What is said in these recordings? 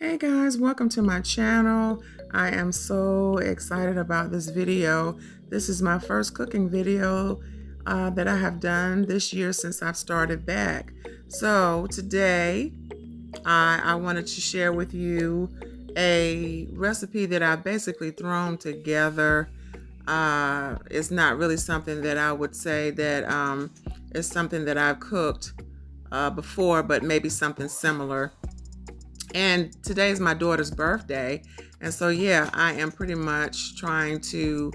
Hey guys, welcome to my channel. I am so excited about this video. This is my first cooking video that I have done this year since I've started back. So today I wanted to share with you a recipe that I've basically thrown together. It's not really something that I would say that is something that I've cooked before, but maybe something similar. And today's my daughter's birthday. And so, yeah, I am pretty much trying to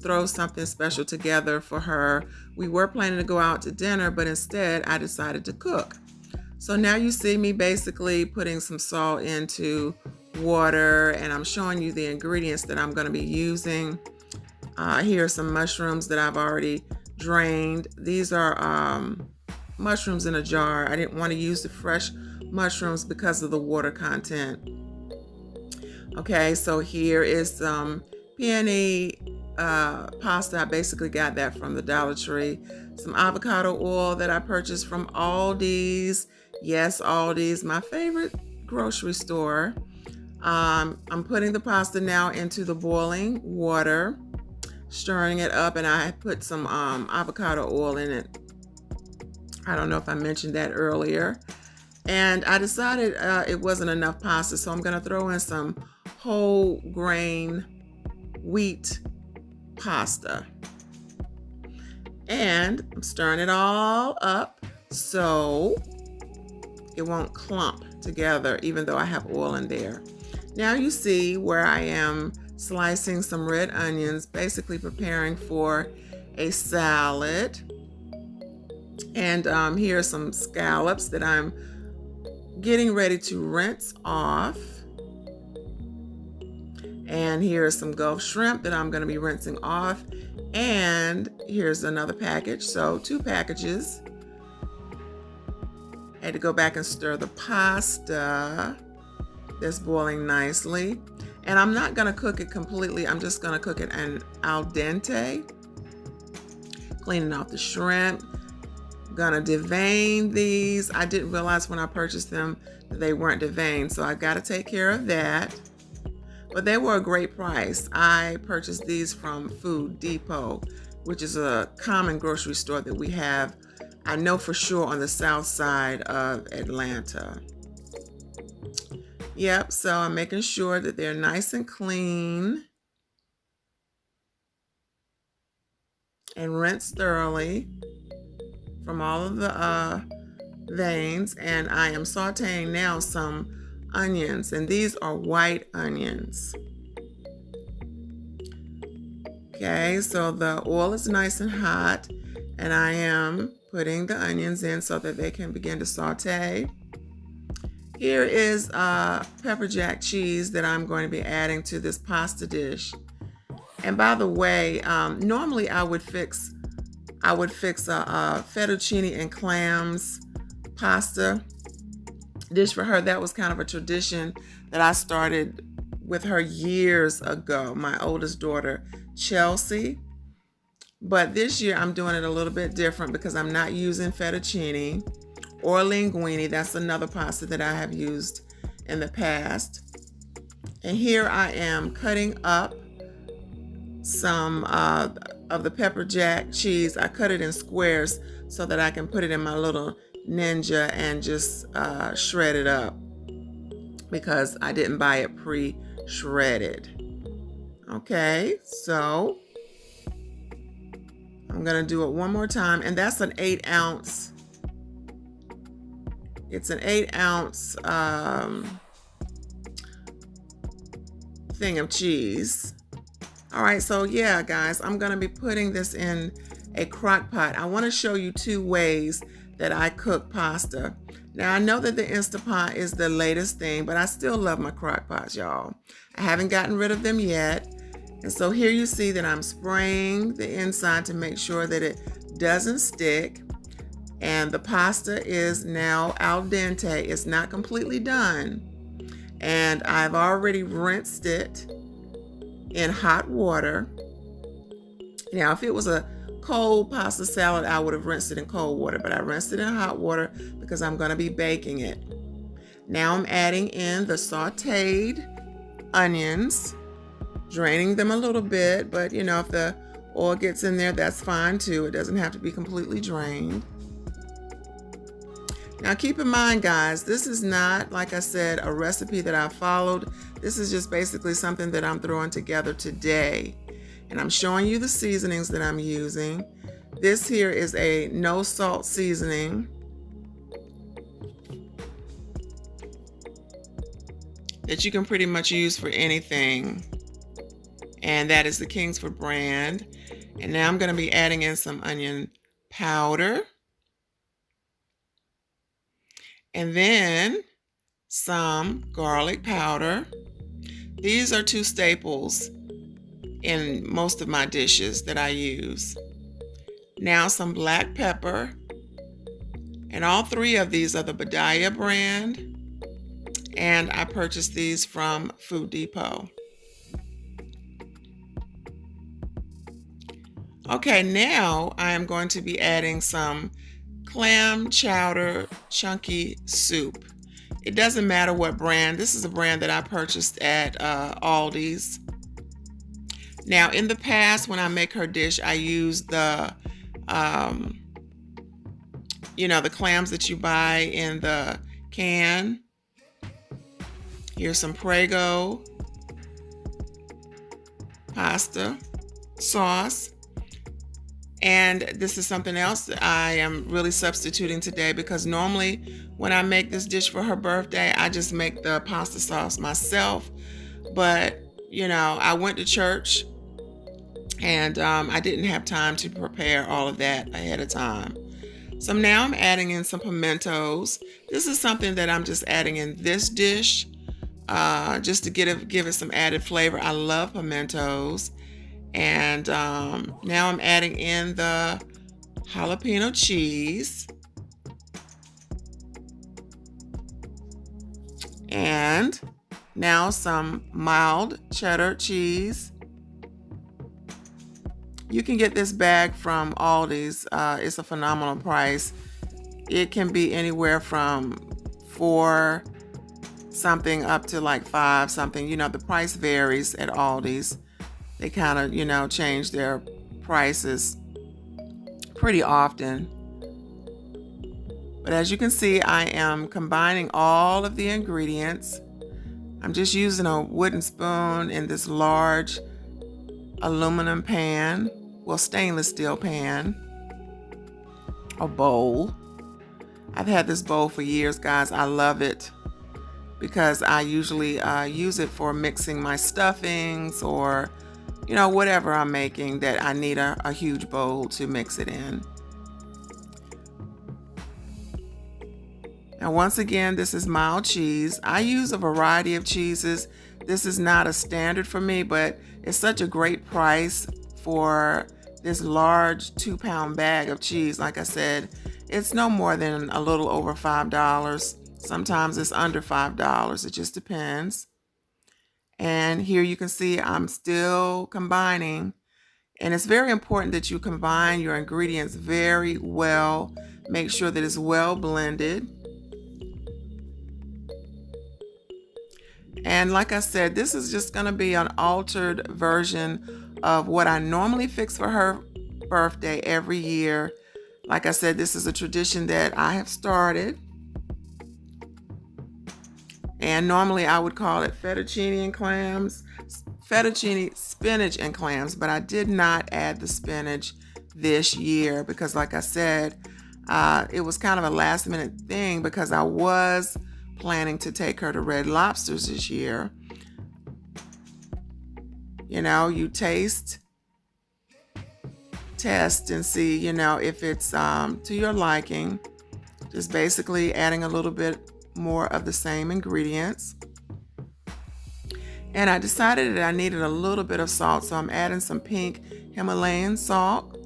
throw something special together for her. We were planning to go out to dinner, but instead I decided to cook. So now you see me basically putting some salt into water, and I'm showing you the ingredients that I'm going to be using. Here are some mushrooms that I've already drained. These are mushrooms in a jar. I didn't want to use the fresh mushrooms because of the water content. Okay, so here is some peony pasta. I basically got that from the Dollar Tree. Some avocado oil that I purchased from Aldi's. Yes, Aldi's, my favorite grocery store. I'm putting the pasta now into the boiling water, stirring it up, and I put some avocado oil in it. I don't know if I mentioned that earlier. And I decided it wasn't enough pasta, so I'm going to throw in some whole grain wheat pasta. And I'm stirring it all up so it won't clump together, even though I have oil in there. Now you see where I am slicing some red onions, basically preparing for a salad. And here are some scallops that I'm getting ready to rinse off. And here are some Gulf shrimp that I'm going to be rinsing off. And here's another package, so 2 packages. I had to go back and stir the pasta that's boiling nicely. And I'm not going to cook it completely. I'm just going to cook it an al dente. Cleaning off the shrimp. Gonna devein these. I didn't realize when I purchased them that they weren't deveined, so I've got to take care of that. But they were a great price. I purchased these from Food Depot, which is a common grocery store that we have, I know for sure, on the south side of Atlanta. Yep, so I'm making sure that they're nice and clean and rinsed thoroughly from all of the veins. And I am sauteing now some onions, and these are white onions. Okay, so the oil is nice and hot, and I am putting the onions in so that they can begin to saute. Here is pepper jack cheese that I'm going to be adding to this pasta dish. And by the way, normally I would fix a fettuccine and clams pasta dish for her. That was kind of a tradition that I started with her years ago, my oldest daughter, Chelsea. But this year I'm doing it a little bit different because I'm not using fettuccine or linguine. That's another pasta that I have used in the past. And here I am cutting up some of the pepper jack cheese. I cut it in squares so that I can put it in my little Ninja and just shred it up, because I didn't buy it pre-shredded. Okay, so I'm gonna do it one more time, and that's an 8-ounce. It's an 8-ounce thing of cheese. All right, so yeah, guys, I'm gonna be putting this in a crock pot. I wanna show you 2 ways that I cook pasta. Now, I know that the Instapot is the latest thing, but I still love my crock pots, y'all. I haven't gotten rid of them yet. And so here you see that I'm spraying the inside to make sure that it doesn't stick. And the pasta is now al dente. It's not completely done. And I've already rinsed it in hot water. Now, if it was a cold pasta salad, I would have rinsed it in cold water, but I rinsed it in hot water because I'm going to be baking it. Now I'm adding in the sauteed onions, draining them a little bit, but you know, if the oil gets in there, that's fine too. It doesn't have to be completely drained. Now keep in mind, guys, this is not, like I said, a recipe that I followed. This is just basically something that I'm throwing together today. And I'm showing you the seasonings that I'm using. This here is a no salt seasoning that you can pretty much use for anything. And that is the Kingsford brand. And now I'm going to be adding in some onion powder. And then some garlic powder. These are two staples in most of my dishes that I use. Now some black pepper. And all three of these are the Badaya brand. And I purchased these from Food Depot. Okay, now I am going to be adding some clam chowder chunky soup. It doesn't matter what brand. This is a brand that I purchased at Aldi's. Now, in the past, when I make her dish, I use the, the clams that you buy in the can. Here's some Prego pasta sauce. And this is something else that I am really substituting today, because normally when I make this dish for her birthday, I just make the pasta sauce myself. But, you know, I went to church and I didn't have time to prepare all of that ahead of time. So now I'm adding in some pimentos. This is something that I'm just adding in this dish just to give it some added flavor. I love pimentos. And now I'm adding in the jalapeno cheese. And now some mild cheddar cheese. You can get this bag from Aldi's. It's a phenomenal price. It can be anywhere from $4 something up to like $5 something. You know, the price varies at Aldi's. They kind of, you know, change their prices pretty often. But as you can see, I am combining all of the ingredients. I'm just using a wooden spoon in this large aluminum pan, well, stainless steel pan, a bowl. I've had this bowl for years, guys. I love it because I usually use it for mixing my stuffings or, you know, whatever I'm making that I need a huge bowl to mix it in. Now, once again, this is mild cheese. I use a variety of cheeses. This is not a standard for me, but it's such a great price for this large 2-pound bag of cheese. Like I said, it's no more than a little over $5. Sometimes it's under $5. It just depends. And here you can see I'm still combining. And it's very important that you combine your ingredients very well. Make sure that it's well blended. And like I said, this is just going to be an altered version of what I normally fix for her birthday every year. Like I said, this is a tradition that I have started. And normally I would call it fettuccine spinach and clams, but I did not add the spinach this year because, like I said, it was kind of a last minute thing because I was planning to take her to Red Lobster's this year. You know, you test and see, you know, if it's to your liking. Just basically adding a little bit more of the same ingredients. And I decided that I needed a little bit of salt, so I'm adding some pink Himalayan salt.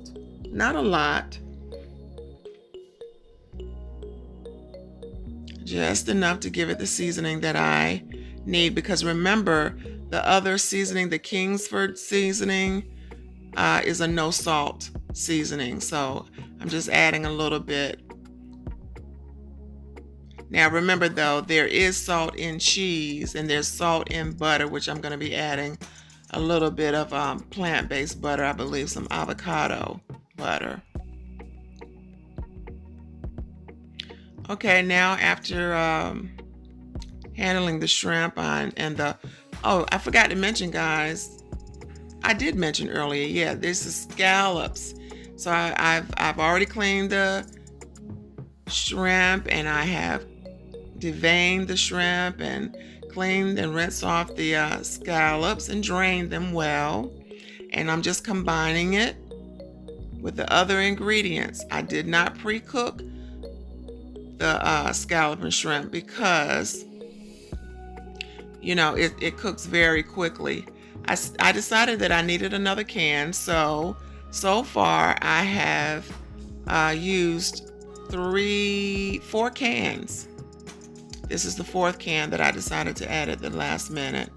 Not a lot. Just enough to give it the seasoning that I need, because remember, the other seasoning, the Kingsford seasoning, is a no salt seasoning. So I'm just adding a little bit Now remember though, there is salt in cheese and there's salt in butter, which I'm going to be adding a little bit of plant-based butter, I believe some avocado butter. Okay, now after handling the shrimp and the, oh, I forgot to mention, guys, I did mention earlier, yeah, this is scallops. So I've already cleaned the shrimp and I have deveined the shrimp and cleaned and rinsed off the scallops and drained them well. And I'm just combining it with the other ingredients. I did not pre-cook the scallop and shrimp because, you know, it cooks very quickly. I decided that I needed another can, so far I have used 4 cans. This is the 4th can that I decided to add at the last minute.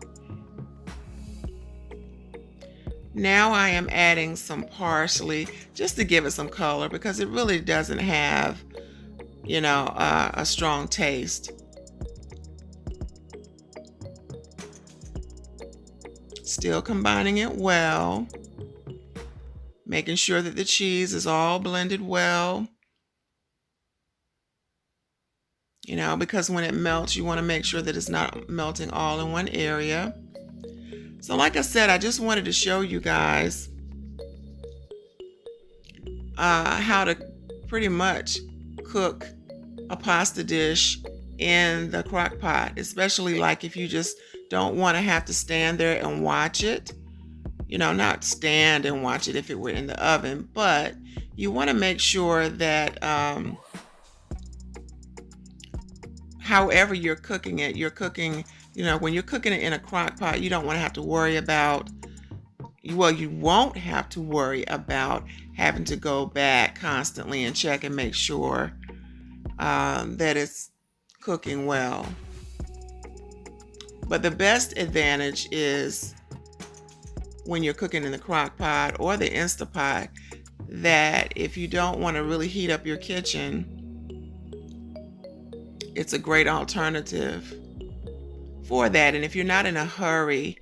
Now I am adding some parsley just to give it some color because it really doesn't have, you know, a strong taste. Still combining it well, making sure that the cheese is all blended well. You know, because when it melts, you want to make sure that it's not melting all in one area. So like I said, I just wanted to show you guys how to pretty much cook a pasta dish in the crock pot, especially like if you just don't want to have to stand there and watch it. You know, not stand and watch it if it were in the oven, but you want to make sure that however you're cooking it, you know, when you're cooking it in a crock pot, you don't want to have to worry about, well, you won't have to worry about having to go back constantly and check and make sure that it's cooking well. But the best advantage is when you're cooking in the crock pot or the Instapot, that if you don't want to really heat up your kitchen, it's a great alternative for that. And if you're not in a hurry,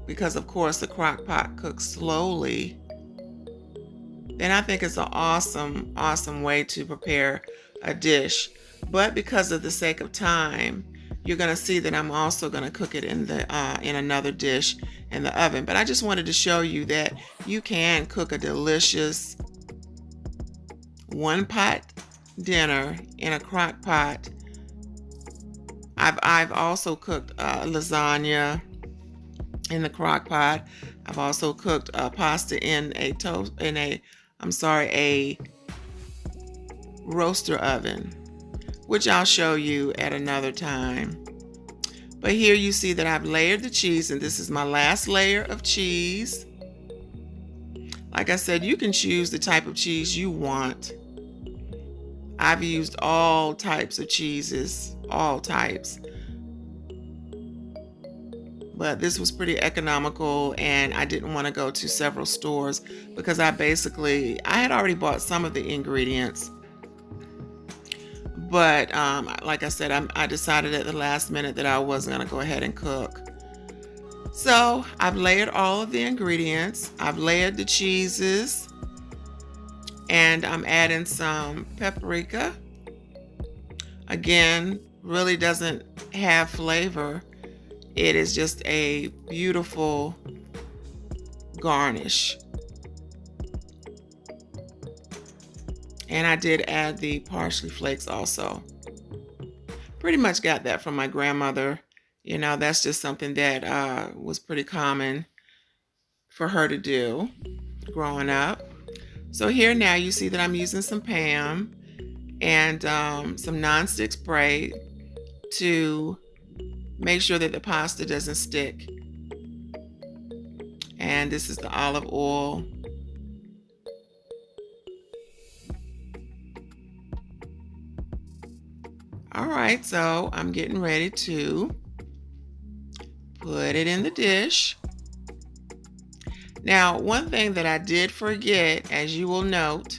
because of course the crock pot cooks slowly, then I think it's an awesome way to prepare a dish. But because of the sake of time, you're going to see that I'm also going to cook it in another dish in the oven. But I just wanted to show you that you can cook a delicious one-pot dinner in a crock pot. I've also cooked lasagna in the crock pot. I've also cooked pasta in a roaster oven, which I'll show you at another time. But here you see that I've layered the cheese, and this is my last layer of cheese. Like I said, you can choose the type of cheese you want. I've used all types of cheeses, all types. But this was pretty economical, and I didn't want to go to several stores because I had already bought some of the ingredients. But like I said, I decided at the last minute that I wasn't going to go ahead and cook. So I've layered all of the ingredients. I've layered the cheeses. And I'm adding some paprika. Again, really doesn't have flavor. It is just a beautiful garnish. And I did add the parsley flakes also. Pretty much got that from my grandmother. You know, that's just something that was pretty common for her to do growing up. So here now you see that I'm using some Pam and some nonstick spray to make sure that the pasta doesn't stick. And this is the olive oil. All right, so I'm getting ready to put it in the dish. Now, one thing that I did forget, as you will note,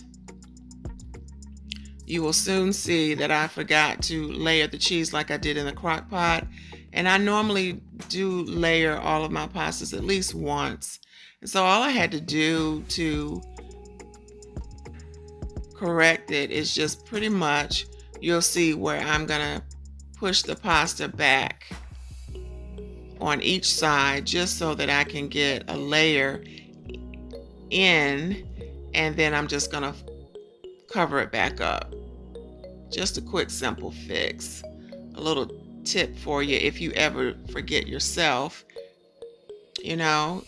you will soon see that I forgot to layer the cheese like I did in the crock pot. And I normally do layer all of my pastas at least once. And so all I had to do to correct it is just pretty much, you'll see where I'm gonna push the pasta back on each side just so that I can get a layer in, and then I'm just gonna cover it back up. Just a quick, simple fix. A little tip for you if you ever forget yourself. You know,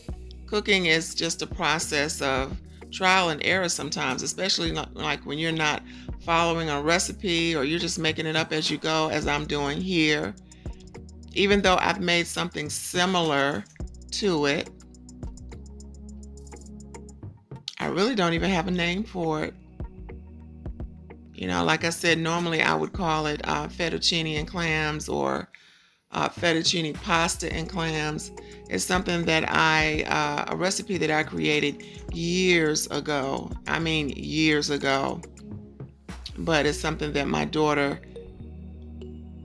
cooking is just a process of trial and error sometimes, especially like when you're not following a recipe or you're just making it up as you go, as I'm doing here. Even though I've made something similar to it, I really don't even have a name for it. You know, like I said, normally I would call it fettuccine and clams, or fettuccine pasta and clams. It's something that a recipe that I created years ago. I mean, years ago. But it's something that my daughter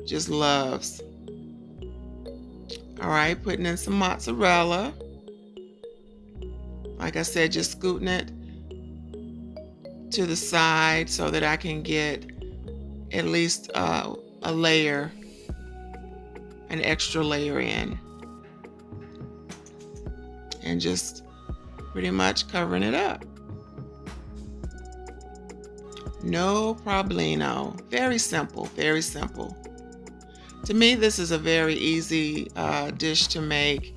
just loves. All right, putting in some mozzarella. Like I said, just scooting it to the side so that I can get at least a layer, an extra layer in. And just pretty much covering it up. No problemo. Very simple, very simple. To me, this is a very easy dish to make.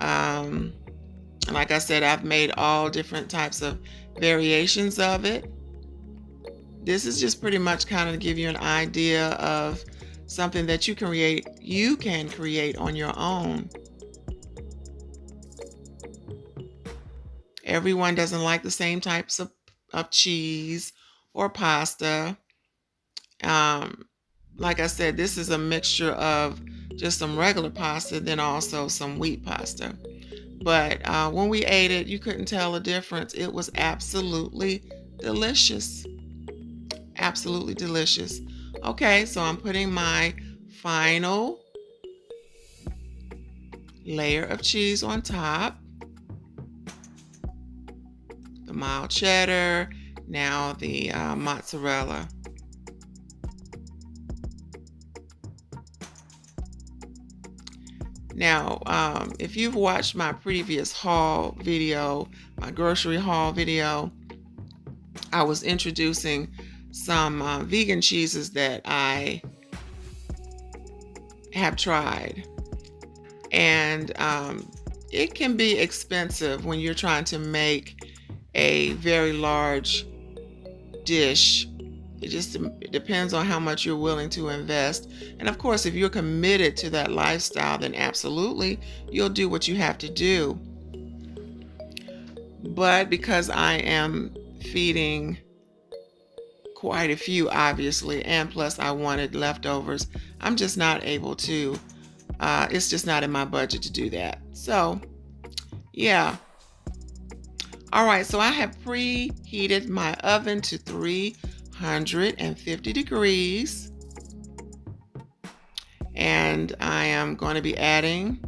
Like I said, I've made all different types of variations of it. This is just pretty much kind of give you an idea of something that you can create on your own. Everyone doesn't like the same types of cheese or pasta. Like I said, this is a mixture of just some regular pasta, then also some wheat pasta. But when we ate it, you couldn't tell the difference. It was absolutely delicious. Absolutely delicious. Okay, so I'm putting my final layer of cheese on top. The mild cheddar, now the mozzarella. Now, if you've watched my previous haul video, my grocery haul video, I was introducing some vegan cheeses that I have tried. And it can be expensive when you're trying to make a very large dish. It just depends on how much you're willing to invest. And of course, if you're committed to that lifestyle, then absolutely, you'll do what you have to do. But because I am feeding quite a few, obviously, and plus I wanted leftovers, I'm just not able to. It's just not in my budget to do that. So, yeah. All right, so I have preheated my oven to 350 degrees. And I am going to be adding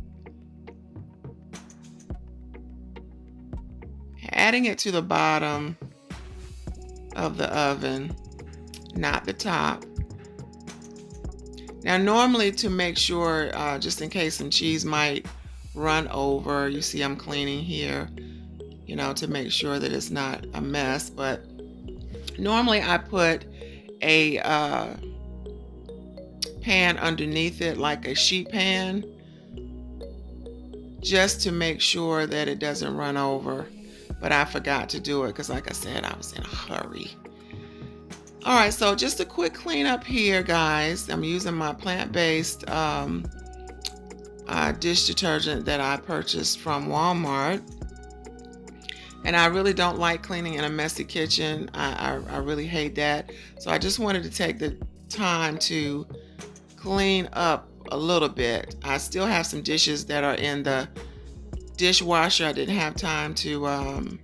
it to the bottom of the oven, not the top. Now, normally, to make sure, just in case some cheese might run over, you see I'm cleaning here, you know, to make sure that it's not a mess. But normally I put a pan underneath it, like a sheet pan, just to make sure that it doesn't run over. But I forgot to do it because, like I said, I was in a hurry. All right, so just a quick cleanup here, guys. I'm using my plant-based dish detergent that I purchased from Walmart. And I really don't like cleaning in a messy kitchen. I really hate that. So I just wanted to take the time to clean up a little bit. I still have some dishes that are in the dishwasher. I didn't have time to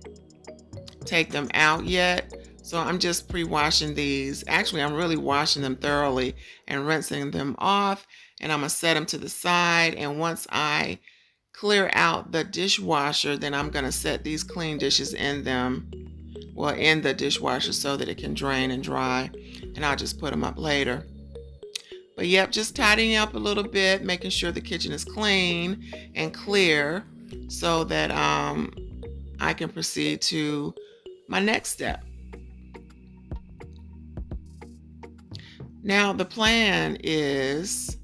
take them out yet. So I'm just pre-washing these. Actually, I'm really washing them thoroughly and rinsing them off. And I'm going to set them to the side. And once I clear out the dishwasher, then I'm going to set these clean dishes in them. Well, in the dishwasher so that it can drain and dry. And I'll just put them up later. But yep, just tidying up a little bit, making sure the kitchen is clean and clear so that I can proceed to my next step. Now the plan is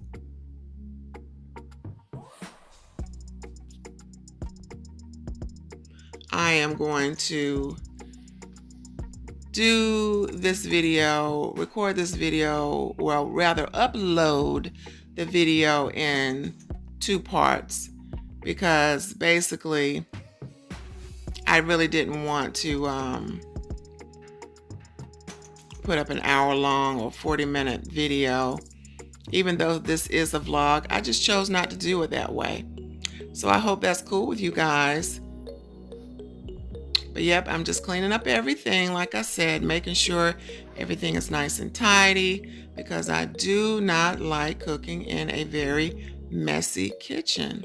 I am going to do this video, record this video, well, rather upload the video in 2 parts, because basically I really didn't want to put up an hour-long or 40-minute video. Even though this is a vlog, I just chose not to do it that way. So I hope that's cool with you guys. But yep, I'm just cleaning up everything, like I said, making sure everything is nice and tidy, because I do not like cooking in a very messy kitchen.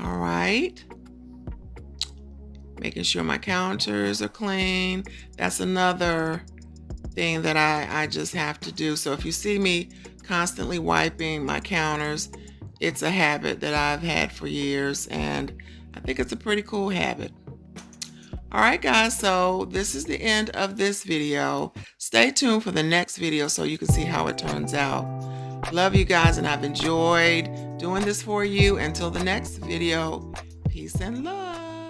All right. Making sure my counters are clean. That's another thing that I just have to do. So if you see me constantly wiping my counters, it's a habit that I've had for years, and I think it's a pretty cool habit. All right, guys, so this is the end of this video. Stay tuned for the next video so you can see how it turns out. Love you guys, and I've enjoyed doing this for you. Until the next video, peace and love.